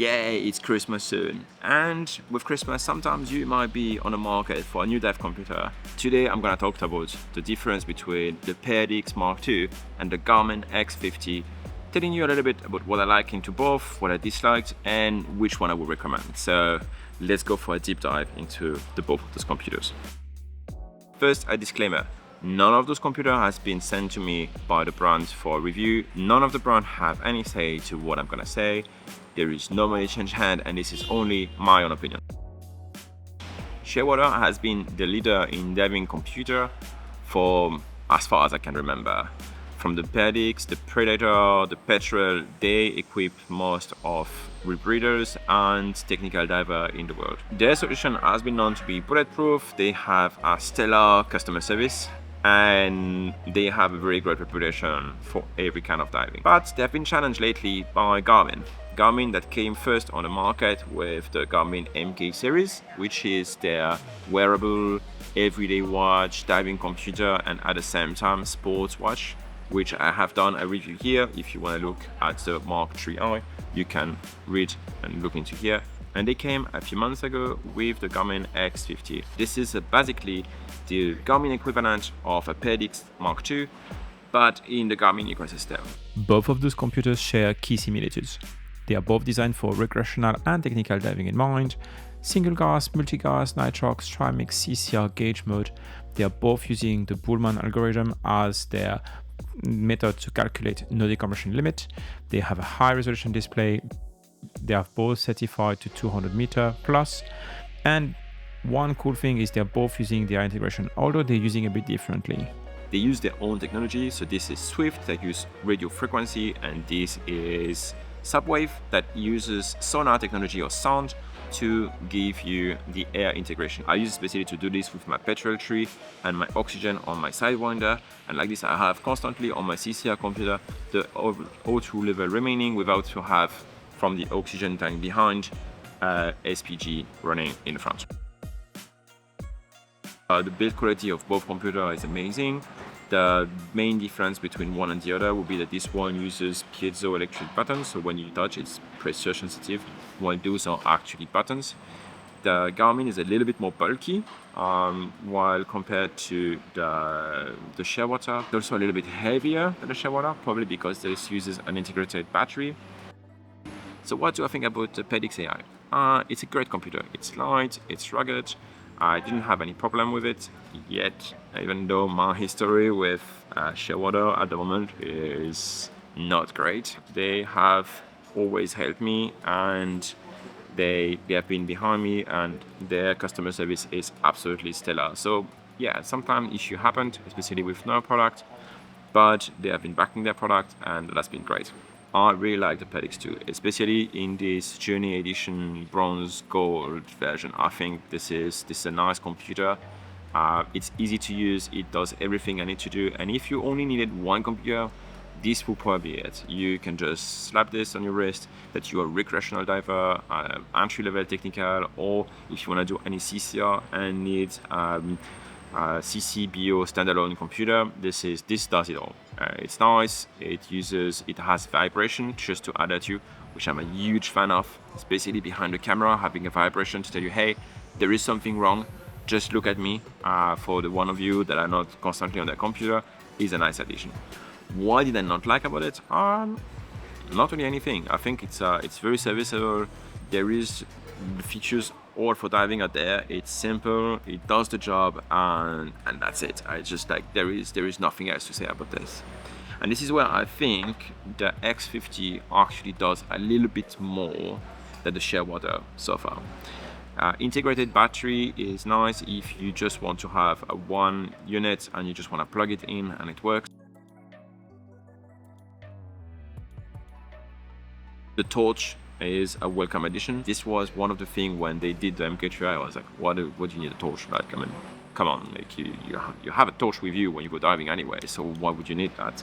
Yeah, it's Christmas soon, and with Christmas sometimes you might be on the market for a new dive computer. Today I'm gonna talk about the difference between the Perdix Mark II and the Garmin X50, telling you a little bit about what I like into both, what I disliked, and which one I would recommend. So let's go for a deep dive into both of those computers. First, a disclaimer. None of those computers has been sent to me by the brands for review. None of the brands have any say to what I'm gonna say. There is no money change hand, and this is only my own opinion. Shearwater has been the leader in diving computer for as far as I can remember. From the Perdix, the Predator, the Petrel, they equip most of rebreathers and technical diver in the world. Their solution has been known to be bulletproof. They have a stellar customer service, and they have a very great reputation for every kind of diving. But they have been challenged lately by Garmin. Garmin that came first on the market with the Garmin MK series, which is their wearable, everyday watch, diving computer, and at the same time sports watch, which I have done a review here. If you want to look at the Mark IIIi, you can read and look into here. And they came a few months ago with the Garmin X50i. This is basically the Garmin equivalent of a Perdix Mark II, but in the Garmin ecosystem. Both of those computers share key similarities. They are both designed for recreational and technical diving in mind. Single gas, multi-gas, nitrox, trimix, CCR gauge mode. They are both using the Bullman algorithm as their method to calculate no decompression limit. They have a high resolution display. They are both certified to 200 meter plus. And one cool thing is they're both using their integration, although they're using a bit differently. They use their own technology. So this is Swift that use radio frequency, and this is Subwave that uses sonar technology or sound to give you the air integration. I use it specially to do this with my petrol tree and my oxygen on my Sidewinder, and like this I have constantly on my CCR computer the O2 level remaining without to have from the oxygen tank behind SPG running in the front. The build quality of both computers is amazing. The main difference between one and the other would be that this one uses piezoelectric buttons, so when you touch it's pressure sensitive, while those are actually buttons. The Garmin is a little bit more bulky, while compared to the Shearwater. It's also a little bit heavier than the Shearwater, probably because this uses an integrated battery. So what do I think about the Perdix AI? It's a great computer. It's light, it's rugged. I didn't have any problem with it yet, even though my history with Shearwater at the moment is not great. They have always helped me, and they have been behind me, and their customer service is absolutely stellar. So yeah, sometimes issue happened, especially with no product, but they have been backing their product, and that's been great. I really like the Perdix too, especially in this Journey Edition bronze gold version. I think this is a nice computer. It's easy to use, it does everything I need to do, and if you only needed one computer, this will probably be it. You can just slap this on your wrist, that you're a recreational diver, entry-level technical, or if you want to do any CCR and need CCBO standalone computer, this does it all. It's nice. It has vibration, just to add that to you, which I'm a huge fan of, especially behind the camera, having a vibration to tell you, hey, there is something wrong, just look at me. For the one of you that are not constantly on their computer, is a nice addition. What did I not like about it? Not really anything. I think it's very serviceable. There is the features all for diving out there. It's simple, it does the job, and that's it. I just like there is nothing else to say about this. And this is where I think the X50 actually does a little bit more than the Shearwater so far. Integrated battery is nice if you just want to have a one unit and you just want to plug it in and it works. The torch is a welcome addition. This was one of the things when they did the MK3i, I was like, what do you need a torch? Like, I mean, come on, like you have a torch with you when you go diving anyway, so why would you need that?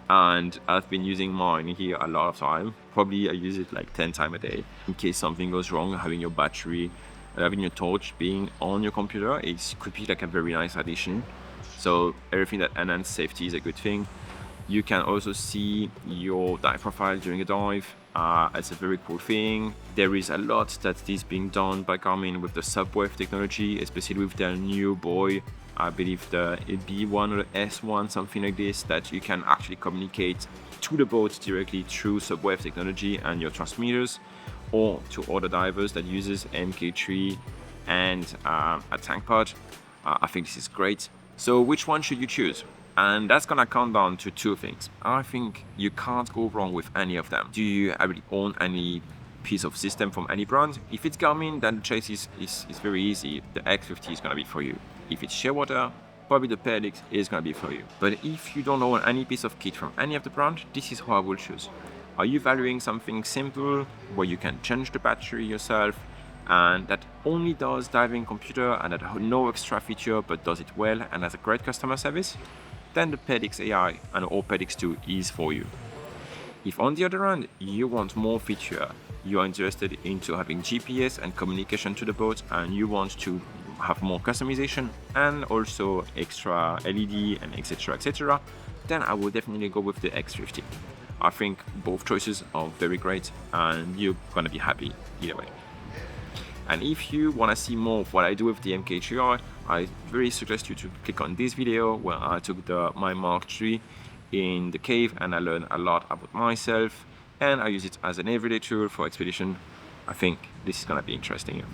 And I've been using mine here a lot of time. Probably I use it like 10 times a day. In case something goes wrong, having your battery, having your torch being on your computer, it could be like a very nice addition. So everything that enhances safety is a good thing. You can also see your dive profile during a dive. It's a very cool thing. There is a lot that is being done by Garmin with the subwave technology, especially with their new buoy. I believe the B1 or the S1, something like this, that you can actually communicate to the boat directly through subwave technology and your transmitters, or to other divers that uses MK3 and a tank pod. I think this is great. So which one should you choose? And that's gonna come down to two things. I think you can't go wrong with any of them. Do you already own any piece of system from any brand? If it's Garmin, then the choice is very easy. The X50 is gonna be for you. If it's Shearwater, probably the Perdix is gonna be for you. But if you don't own any piece of kit from any of the brand, this is how I will choose. Are you valuing something simple where you can change the battery yourself and that only does diving computer and that has no extra feature but does it well and has a great customer service? Then the Perdix AI and or Perdix 2 is for you. If on the other hand you want more feature, you are interested into having GPS and communication to the boat, and you want to have more customization and also extra LED and etc., then I would definitely go with the X50. I think both choices are very great and you're gonna be happy either way. And if you want to see more of what I do with the MK3i, I very suggest you to click on this video where I took my Mark III in the cave and I learned a lot about myself, and I use it as an everyday tool for expedition. I think this is gonna be interesting.